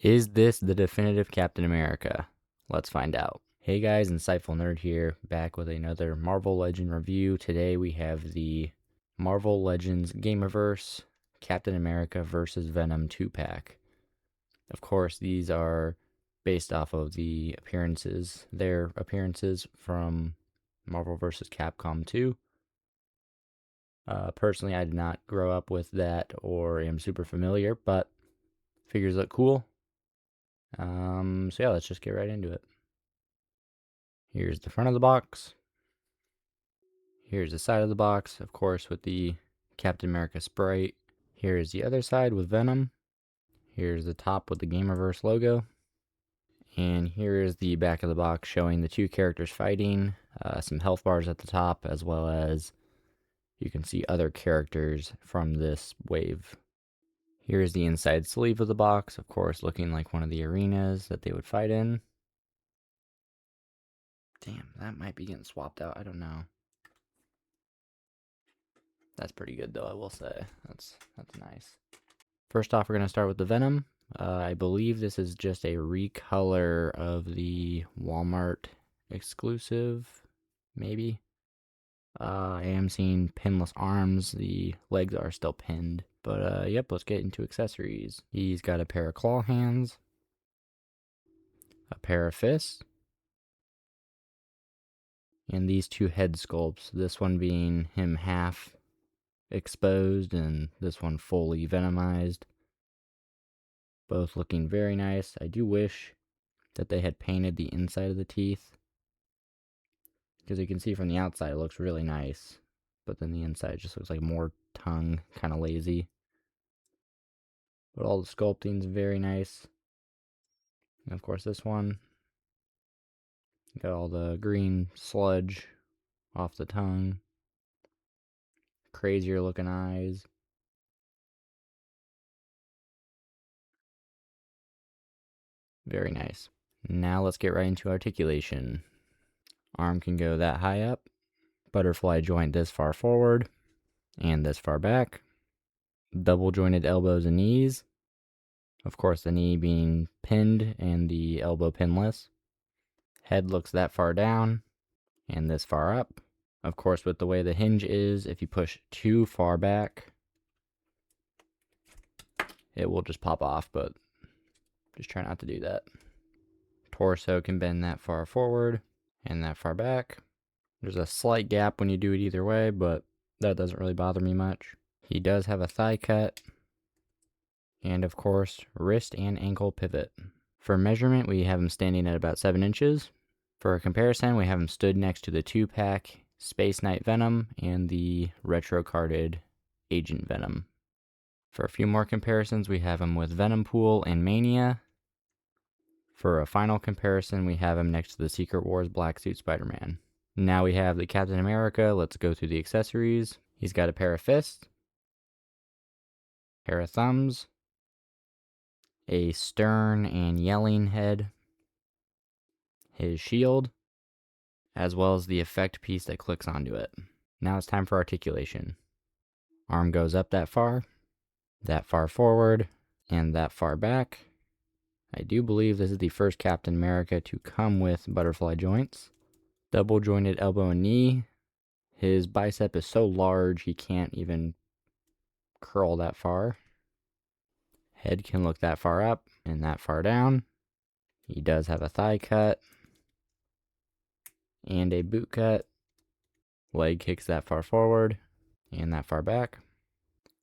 Is this the definitive Captain America? Let's find out. Hey guys, Insightful Nerd here, back with another Marvel Legend review. Today we have the Marvel Legends Gameverse Captain America vs. Venom 2-pack. Of course, these are based off of their appearances from Marvel vs. Capcom 2. Personally, I did not grow up with that or am super familiar, but figures look cool. So yeah, let's just get right into it. Here's the front of the box. Here's the side of the box, of course, with the Captain America Sprite. Here's the other side with Venom. Here's the top with the Gamerverse logo. And here is the back of the box showing the two characters fighting, some health bars at the top, as well as you can see other characters from this wave. Here's the inside sleeve of the box, of course, looking like one of the arenas that they would fight in. Damn, that might be getting swapped out, I don't know. That's pretty good though, I will say. That's nice. First off, we're going to start with the Venom. I believe this is just a recolor of the Walmart exclusive, maybe. I am seeing pinless arms. The legs are still pinned. But yep, let's get into accessories. He's got a pair of claw hands, a pair of fists, and these two head sculpts. This one being him half exposed and this one fully venomized. Both looking very nice. I do wish that they had painted the inside of the teeth, because you can see from the outside it looks really nice, but then the inside just looks like more tongue, kind of lazy. But all the sculpting's very nice. And of course this one, got all the green sludge off the tongue. Crazier looking eyes. Very nice. Now let's get right into articulation. Arm can go that high up. Butterfly joint this far forward and this far back. Double jointed elbows and knees. Of course, the knee being pinned and the elbow pinless. Head looks that far down and this far up. Of course, with the way the hinge is, if you push too far back, it will just pop off, but just try not to do that. Torso can bend that far forward and that far back. There's a slight gap when you do it either way, but that doesn't really bother me much. He does have a thigh cut. And of course, wrist and ankle pivot. For measurement, we have him standing at about 7 inches. For a comparison, we have him stood next to the 2-pack Space Knight Venom and the retro-carded Agent Venom. For a few more comparisons, we have him with Venom Pool and Mania. For a final comparison, we have him next to the Secret Wars Black Suit Spider-Man. Now we have the Captain America. Let's go through the accessories. He's got a pair of fists, pair of thumbs, a stern and yelling head, his shield, as well as the effect piece that clicks onto it. Now it's time for articulation. Arm goes up that far forward, and that far back. I do believe this is the first Captain America to come with butterfly joints. Double jointed elbow and knee. His bicep is so large he can't even curl that far. Head can look that far up and that far down. He does have a thigh cut and a boot cut. Leg kicks that far forward and that far back.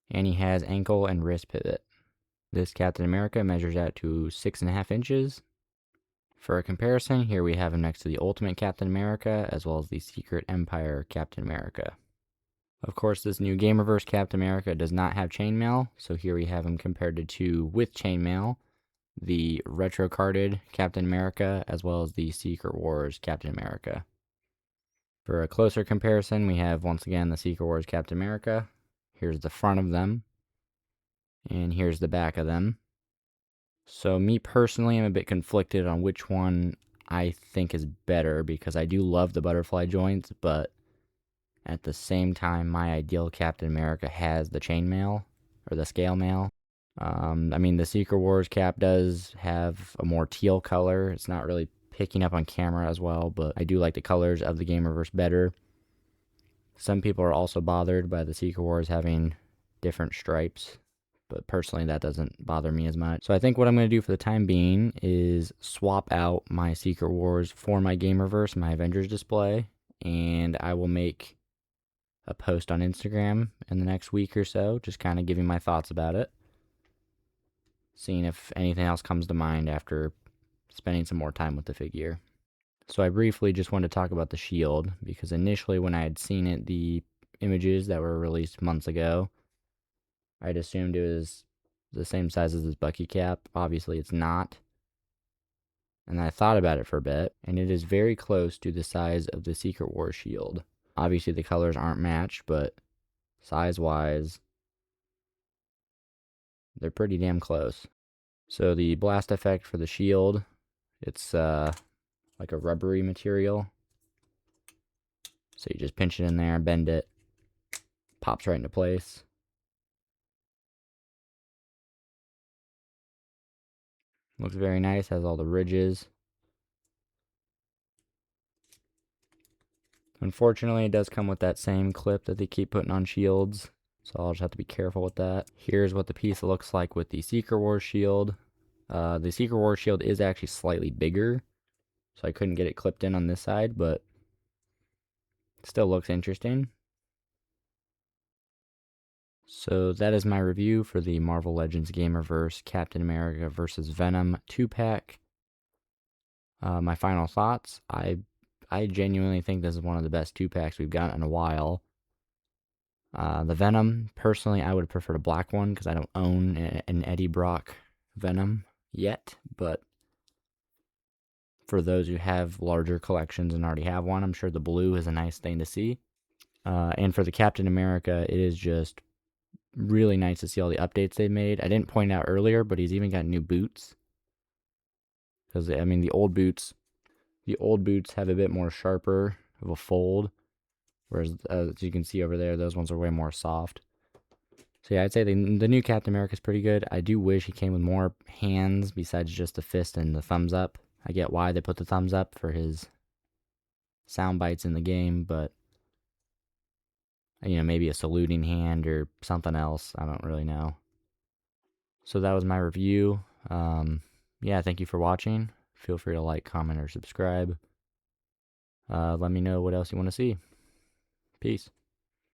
And he has ankle and wrist pivot. This Captain America measures out to 6.5 inches. For a comparison, here we have him next to the Ultimate Captain America, as well as the Secret Empire Captain America. Of course, this new Gamerverse Captain America does not have chainmail, so here we have him compared to two with chainmail, the retro-carded Captain America, as well as the Secret Wars Captain America. For a closer comparison, we have, once again, the Secret Wars Captain America. Here's the front of them, and here's the back of them. So me personally, I'm a bit conflicted on which one I think is better, because I do love the butterfly joints, but at the same time, my ideal Captain America has the chainmail, or the scale mail. I mean, the Secret Wars cap does have a more teal color. It's not really picking up on camera as well, but I do like the colors of the Gamerverse better. Some people are also bothered by the Secret Wars having different stripes, but personally that doesn't bother me as much. So I think what I'm going to do for the time being is swap out my Secret Wars for my Gamerverse, my Avengers display, and I will make a post on Instagram in the next week or so, just kind of giving my thoughts about it, seeing if anything else comes to mind after spending some more time with the figure. So I briefly just wanted to talk about the shield, because initially when I had seen it, the images that were released months ago, I'd assumed it was the same size as this Bucky cap. Obviously it's not. And I thought about it for a bit, and it is very close to the size of the Secret Wars shield. Obviously the colors aren't matched, but size-wise, they're pretty damn close. So the blast effect for the shield, it's like a rubbery material. So you just pinch it in there, bend it, pops right into place. Looks very nice, has all the ridges. Unfortunately, it does come with that same clip that they keep putting on shields, so I'll just have to be careful with that. Here's what the piece looks like with the Secret Wars shield. The Secret Wars shield is actually slightly bigger, so I couldn't get it clipped in on this side, but it still looks interesting. So that is my review for the Marvel Legends Gamerverse Captain America vs. Venom 2-pack. My final thoughts, I genuinely think this is one of the best 2-packs we've gotten in a while. The Venom, personally, I would prefer the black one because I don't own an Eddie Brock Venom yet, but for those who have larger collections and already have one, I'm sure the blue is a nice thing to see. And for the Captain America, it is just really nice to see all the updates they made. I didn't point out earlier, but he's even got new boots. Because, I mean, the old boots have a bit more sharper of a fold, whereas as you can see over there, those ones are way more soft. So yeah, I'd say the new Captain America is pretty good. I do wish he came with more hands besides just the fist and the thumbs up. I get why they put the thumbs up for his sound bites in the game, but maybe a saluting hand or something else. I don't really know. So that was my review. Yeah, thank you for watching. Feel free to like, comment, or subscribe. Let me know what else you want to see. Peace.